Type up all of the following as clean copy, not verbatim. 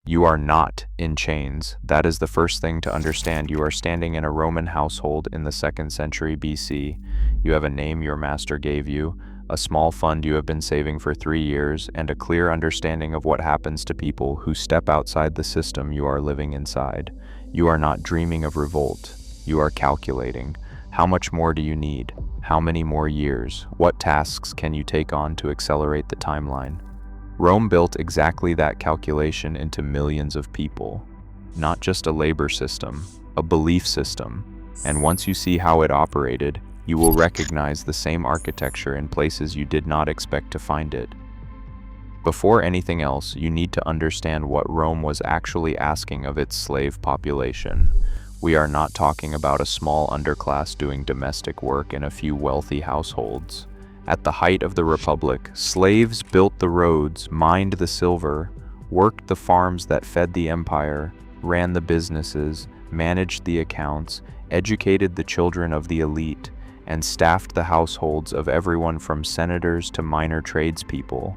You are not in chains. That is the first thing to understand. You are standing in a Roman household in the 2nd century BC. You have a name your master gave you, a small fund you have been saving for 3 years, and a clear understanding of what happens to people who step outside the system you are living inside. You are not dreaming of revolt. You are calculating. How much more do you need? How many more years? What tasks can you take on to accelerate the timeline? Rome built exactly that calculation into millions of people. Not just a labor system, a belief system. And once you see how it operated, you will recognize the same architecture in places you did not expect to find it. Before anything else, you need to understand what Rome was actually asking of its slave population. We are not talking about a small underclass doing domestic work in a few wealthy households. At the height of the Republic, slaves built the roads, mined the silver, worked the farms that fed the empire, ran the businesses, managed the accounts, educated the children of the elite, and staffed the households of everyone from senators to minor tradespeople.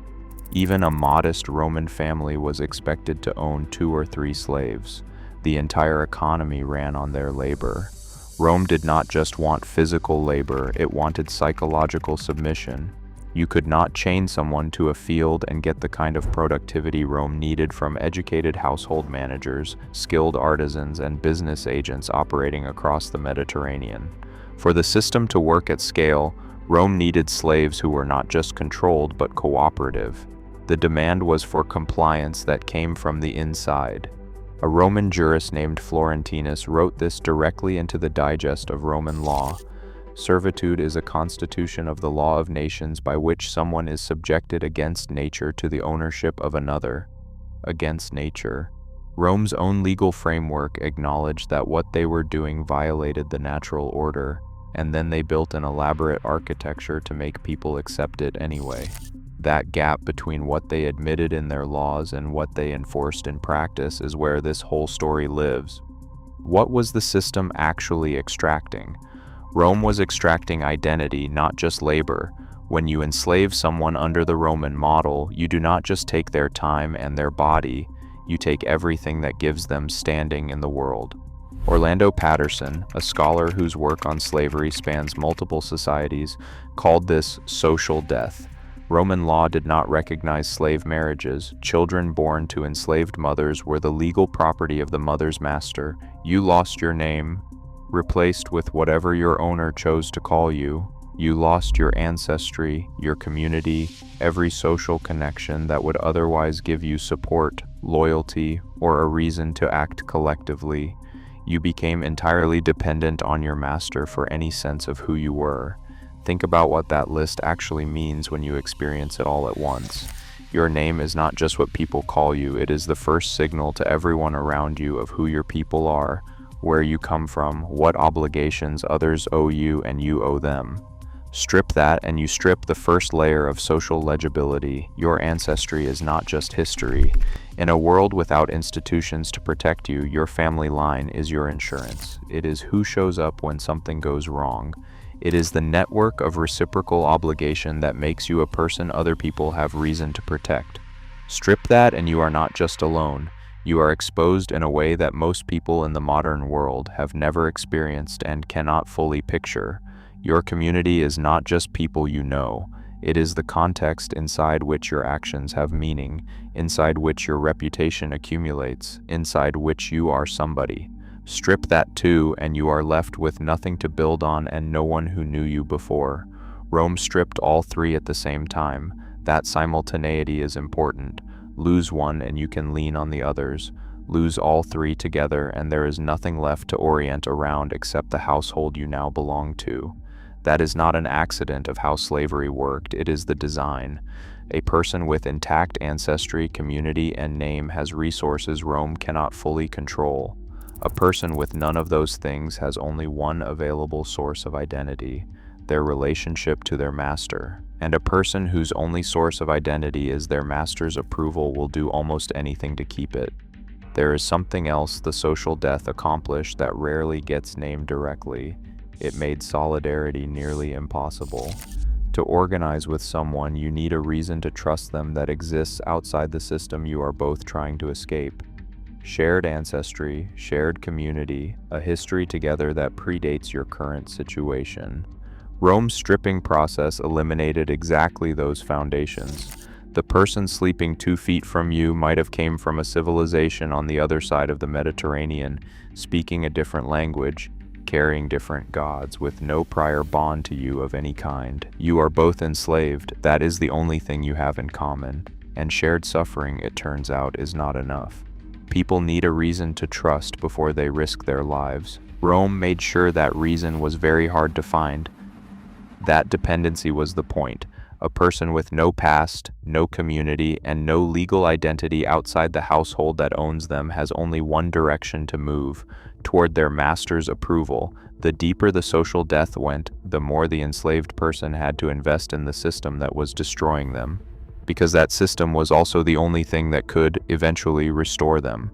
Even a modest Roman family was expected to own 2 or 3 slaves. The entire economy ran on their labor. Rome did not just want physical labor, it wanted psychological submission. You could not chain someone to a field and get the kind of productivity Rome needed from educated household managers, skilled artisans, and business agents operating across the Mediterranean. For the system to work at scale, Rome needed slaves who were not just controlled but cooperative. The demand was for compliance that came from the inside. A Roman jurist named Florentinus wrote this directly into the digest of Roman law. Servitude is a constitution of the law of nations by which someone is subjected against nature to the ownership of another. Against nature. Rome's own legal framework acknowledged that what they were doing violated the natural order, and then they built an elaborate architecture to make people accept it anyway. That gap between what they admitted in their laws and what they enforced in practice is where this whole story lives. What was the system actually extracting? Rome was extracting identity, not just labor. When you enslave someone under the Roman model, you do not just take their time and their body, you take everything that gives them standing in the world. Orlando Patterson, a scholar whose work on slavery spans multiple societies, called this social death. Roman law did not recognize slave marriages. Children born to enslaved mothers were the legal property of the mother's master. You lost your name, replaced with whatever your owner chose to call you. You lost your ancestry, your community, every social connection that would otherwise give you support, loyalty, or a reason to act collectively. You became entirely dependent on your master for any sense of who you were. Think about what that list actually means when you experience it all at once. Your name is not just what people call you, it is the first signal to everyone around you of who your people are, where you come from, what obligations others owe you and you owe them. Strip that and you strip the first layer of social legibility. Your ancestry is not just history. In a world without institutions to protect you, your family line is your insurance. It is who shows up when something goes wrong. It is the network of reciprocal obligation that makes you a person other people have reason to protect. Strip that and you are not just alone. You are exposed in a way that most people in the modern world have never experienced and cannot fully picture. Your community is not just people you know. It is the context inside which your actions have meaning, inside which your reputation accumulates, inside which you are somebody. Strip that too, and you are left with nothing to build on and no one who knew you before. Rome stripped all 3 at the same time. That simultaneity is important. Lose one and you can lean on the others. Lose all 3 together and there is nothing left to orient around except the household you now belong to. That is not an accident of how slavery worked, it is the design. A person with intact ancestry, community, and name has resources Rome cannot fully control. A person with none of those things has only one available source of identity, their relationship to their master. And a person whose only source of identity is their master's approval will do almost anything to keep it. There is something else the social death accomplished that rarely gets named directly. It made solidarity nearly impossible. To organize with someone, you need a reason to trust them that exists outside the system you are both trying to escape. shared ancestry, shared community, a history together that predates your current situation. Rome's stripping process eliminated exactly those foundations. The person sleeping 2 feet from you might have came from a civilization on the other side of the Mediterranean, speaking a different language, carrying different gods, with no prior bond to you of any kind. You are both enslaved, that is the only thing you have in common. And shared suffering, it turns out, is not enough. People need a reason to trust before they risk their lives. Rome made sure that reason was very hard to find. That dependency was the point. A person with no past, no community, and no legal identity outside the household that owns them has only one direction to move, toward their master's approval. The deeper the social death went, the more the enslaved person had to invest in the system that was destroying them, because that system was also the only thing that could, eventually, restore them.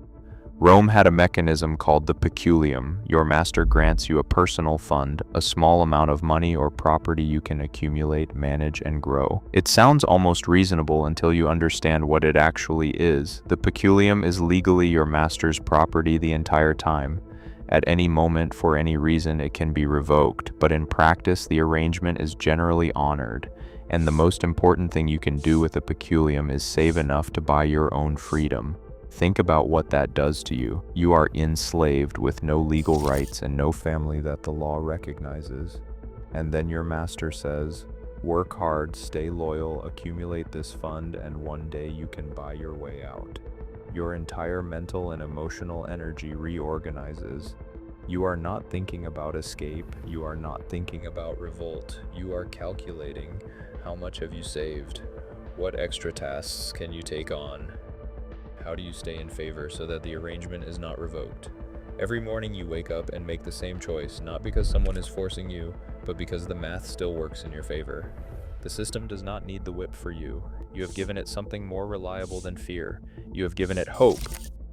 Rome had a mechanism called the peculium. Your master grants you a personal fund, a small amount of money or property you can accumulate, manage, and grow. It sounds almost reasonable until you understand what it actually is. The peculium is legally your master's property the entire time. At any moment, for any reason, it can be revoked, but in practice, the arrangement is generally honored. And the most important thing you can do with a peculium is save enough to buy your own freedom. Think about what that does to you. You are enslaved with no legal rights and no family that the law recognizes. And then your master says, work hard, stay loyal, accumulate this fund, and one day you can buy your way out. Your entire mental and emotional energy reorganizes. You are not thinking about escape. You are not thinking about revolt. You are calculating, how much have you saved? What extra tasks can you take on? How do you stay in favor so that the arrangement is not revoked? Every morning you wake up and make the same choice, not because someone is forcing you, but because the math still works in your favor. The system does not need the whip for you. You have given it something more reliable than fear. You have given it hope.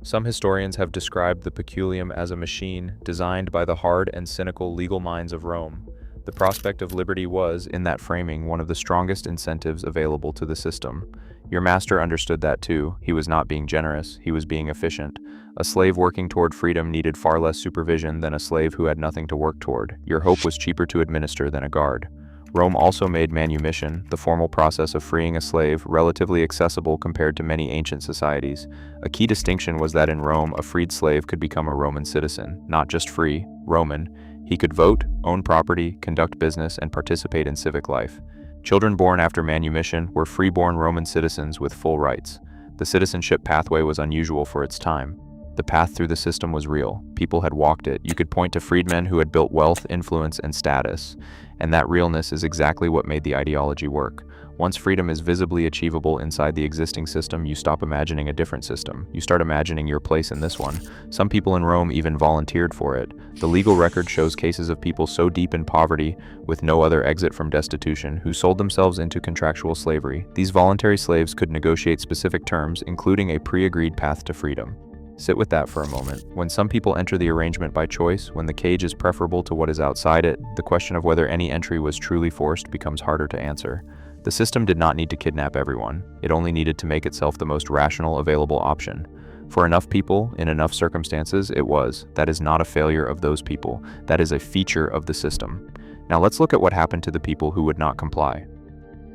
Some historians have described the peculium as a machine designed by the hard and cynical legal minds of Rome. The prospect of liberty was, in that framing, one of the strongest incentives available to the system. Your master understood that too. He was not being generous, he was being efficient. A slave working toward freedom needed far less supervision than a slave who had nothing to work toward. Your hope was cheaper to administer than a guard. Rome also made manumission, the formal process of freeing a slave, relatively accessible compared to many ancient societies. A key distinction was that in Rome, a freed slave could become a Roman citizen, not just free, Roman. He could vote, own property, conduct business, and participate in civic life. Children born after manumission were free-born Roman citizens with full rights. The citizenship pathway was unusual for its time. The path through the system was real. People had walked it. You could point to freedmen who had built wealth, influence, and status. And that realness is exactly what made the ideology work. Once freedom is visibly achievable inside the existing system, you stop imagining a different system. You start imagining your place in this one. Some people in Rome even volunteered for it. The legal record shows cases of people so deep in poverty, with no other exit from destitution, who sold themselves into contractual slavery. These voluntary slaves could negotiate specific terms, including a pre-agreed path to freedom. Sit with that for a moment. When some people enter the arrangement by choice, when the cage is preferable to what is outside it, the question of whether any entry was truly forced becomes harder to answer. The system did not need to kidnap everyone. It only needed to make itself the most rational available option. For enough people, in enough circumstances, it was. That is not a failure of those people. That is a feature of the system. Now let's look at what happened to the people who would not comply.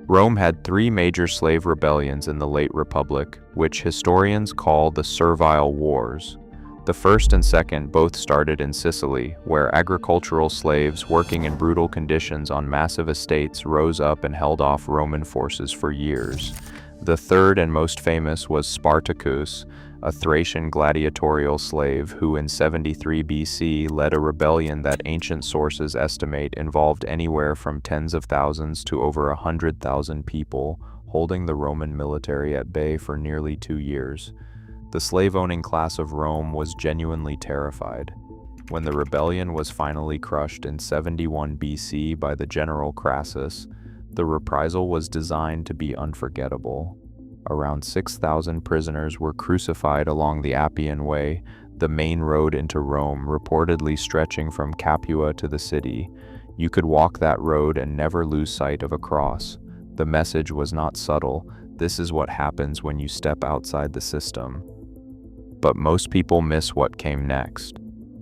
Rome had 3 major slave rebellions in the late Republic, which historians call the Servile Wars. The first and second both started in Sicily, where agricultural slaves working in brutal conditions on massive estates rose up and held off Roman forces for years. The third and most famous was Spartacus, a Thracian gladiatorial slave who in 73 BC led a rebellion that ancient sources estimate involved anywhere from tens of thousands to over 100,000 people, holding the Roman military at bay for nearly 2 years. The slave-owning class of Rome was genuinely terrified. When the rebellion was finally crushed in 71 BC by the general Crassus, the reprisal was designed to be unforgettable. Around 6,000 prisoners were crucified along the Appian Way, the main road into Rome, reportedly stretching from Capua to the city. You could walk that road and never lose sight of a cross. The message was not subtle. This is what happens when you step outside the system. But most people miss what came next.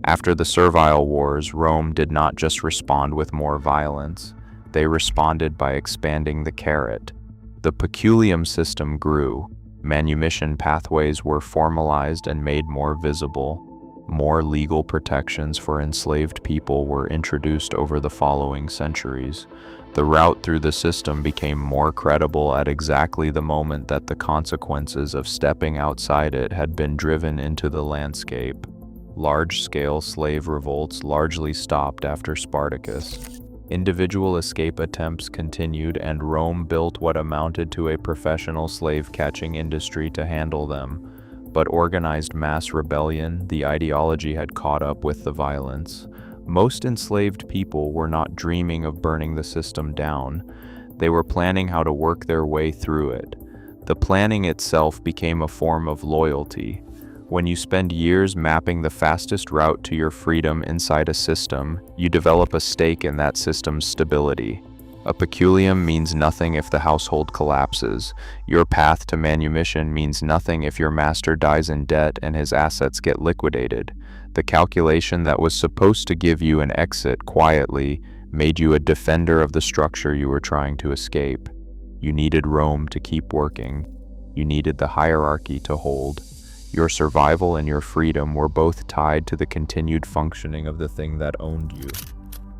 After the Servile Wars, Rome did not just respond with more violence, they responded by expanding the carrot. The peculium system grew, manumission pathways were formalized and made more visible, more legal protections for enslaved people were introduced over the following centuries. The route through the system became more credible at exactly the moment that the consequences of stepping outside it had been driven into the landscape. Large-scale slave revolts largely stopped after Spartacus. Individual escape attempts continued, and Rome built what amounted to a professional slave-catching industry to handle them. But organized mass rebellion, the ideology had caught up with the violence. Most enslaved people were not dreaming of burning the system down. They were planning how to work their way through it. The planning itself became a form of loyalty. When you spend years mapping the fastest route to your freedom inside a system, you develop a stake in that system's stability. A peculium means nothing if the household collapses. Your path to manumission means nothing if your master dies in debt and his assets get liquidated. The calculation that was supposed to give you an exit quietly made you a defender of the structure you were trying to escape. You needed Rome to keep working. You needed the hierarchy to hold. Your survival and your freedom were both tied to the continued functioning of the thing that owned you.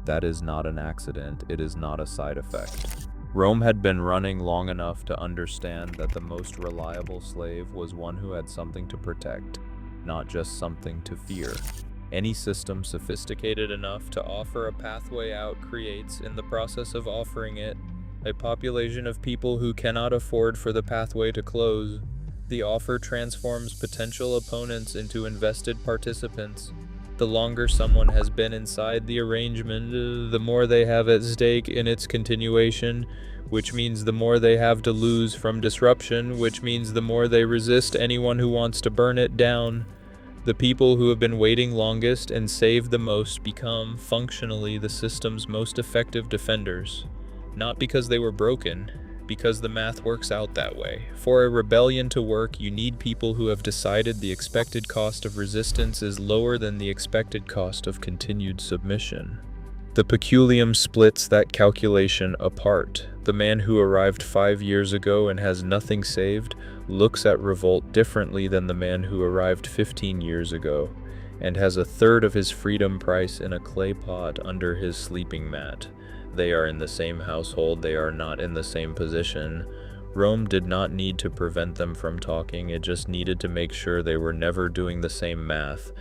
That is not an accident, it is not a side effect. Rome had been running long enough to understand that the most reliable slave was one who had something to protect, not just something to fear. Any system sophisticated enough to offer a pathway out creates, in the process of offering it, a population of people who cannot afford for the pathway to close. The offer transforms potential opponents into invested participants. The longer someone has been inside the arrangement, the more they have at stake in its continuation, which means the more they have to lose from disruption, which means the more they resist anyone who wants to burn it down. The people who have been waiting longest and saved the most become, functionally, the system's most effective defenders. Not because they were broken, because the math works out that way. For a rebellion to work, you need people who have decided the expected cost of resistance is lower than the expected cost of continued submission. The peculium splits that calculation apart. The man who arrived 5 years ago and has nothing saved looks at revolt differently than the man who arrived 15 years ago and has a third of his freedom price in a clay pot under his sleeping mat. They are in the same household, they are not in the same position. Rome did not need to prevent them from talking, it just needed to make sure they were never doing the same math.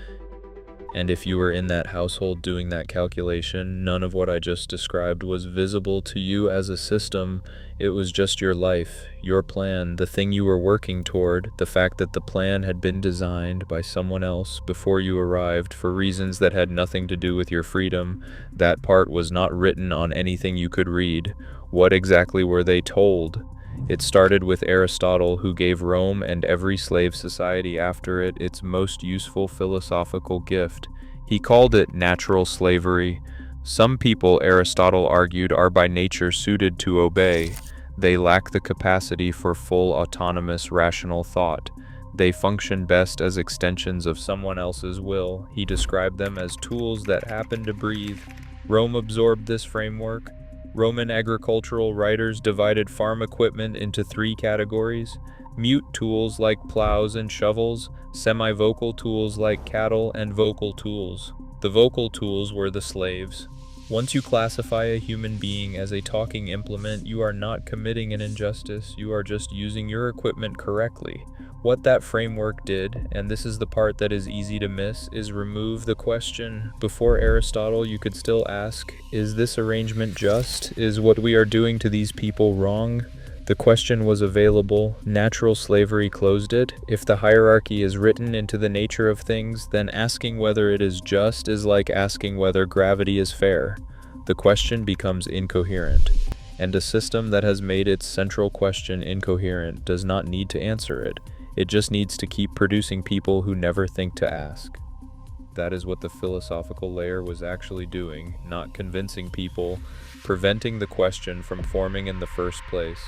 And if you were in that household doing that calculation, none of what I just described was visible to you as a system. It was just your life, your plan, the thing you were working toward, the fact that the plan had been designed by someone else before you arrived for reasons that had nothing to do with your freedom. That part was not written on anything you could read. What exactly were they told? It started with Aristotle, who gave Rome and every slave society after it its most useful philosophical gift. He called it natural slavery. Some people, Aristotle argued, are by nature suited to obey. They lack the capacity for full autonomous rational thought. They function best as extensions of someone else's will. He described them as tools that happen to breathe. Rome absorbed this framework. Roman agricultural writers divided farm equipment into 3 categories: mute tools like plows and shovels, semi-vocal tools like cattle, and vocal tools. The vocal tools were the slaves. Once you classify a human being as a talking implement, you are not committing an injustice, you are just using your equipment correctly. What that framework did, and this is the part that is easy to miss, is remove the question. Before Aristotle, you could still ask, is this arrangement just? Is what we are doing to these people wrong? The question was available. Natural slavery closed it. If the hierarchy is written into the nature of things, then asking whether it is just is like asking whether gravity is fair. The question becomes incoherent. And a system that has made its central question incoherent does not need to answer it. It just needs to keep producing people who never think to ask. That is what the philosophical layer was actually doing, not convincing people, preventing the question from forming in the first place.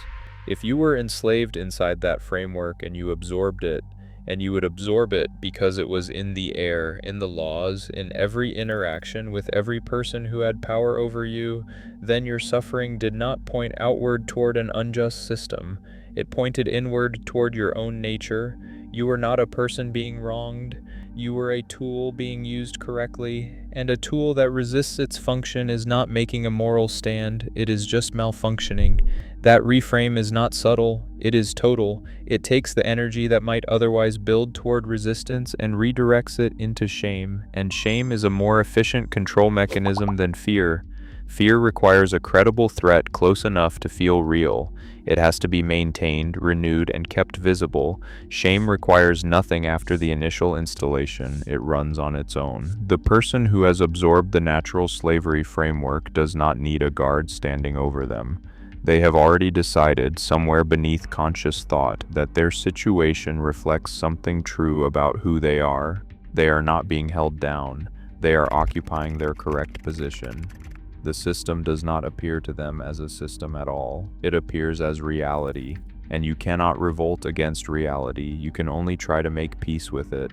If you were enslaved inside that framework and you absorbed it, and you would absorb it because it was in the air, in the laws, in every interaction with every person who had power over you. Then your suffering did not point outward toward an unjust system. It pointed inward toward your own nature. You were not a person being wronged. You were a tool being used correctly, and a tool that resists its function is not making a moral stand, it is just malfunctioning. That reframe is not subtle, it is total. It takes the energy that might otherwise build toward resistance and redirects it into shame, and shame is a more efficient control mechanism than fear. Fear requires a credible threat close enough to feel real. It has to be maintained, renewed, and kept visible. Shame requires nothing after the initial installation. It runs on its own. The person who has absorbed the natural slavery framework does not need a guard standing over them. They have already decided, somewhere beneath conscious thought, that their situation reflects something true about who they are. They are not being held down. They are occupying their correct position. The system does not appear to them as a system at all. It appears as reality, and you cannot revolt against reality. You can only try to make peace with it.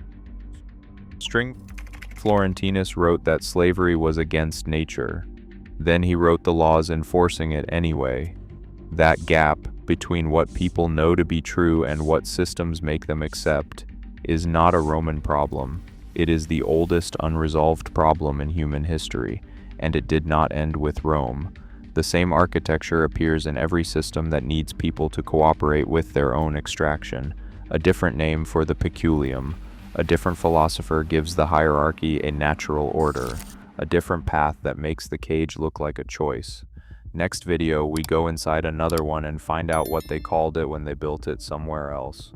Florentinus wrote that slavery was against nature. Then he wrote the laws enforcing it anyway. That gap between what people know to be true and what systems make them accept is not a Roman problem. It is the oldest unresolved problem in human history, and it did not end with Rome. The same architecture appears in every system that needs people to cooperate with their own extraction, a different name for the peculium. A different philosopher gives the hierarchy a natural order, a different path that makes the cage look like a choice. Next video, we go inside another one and find out what they called it when they built it somewhere else.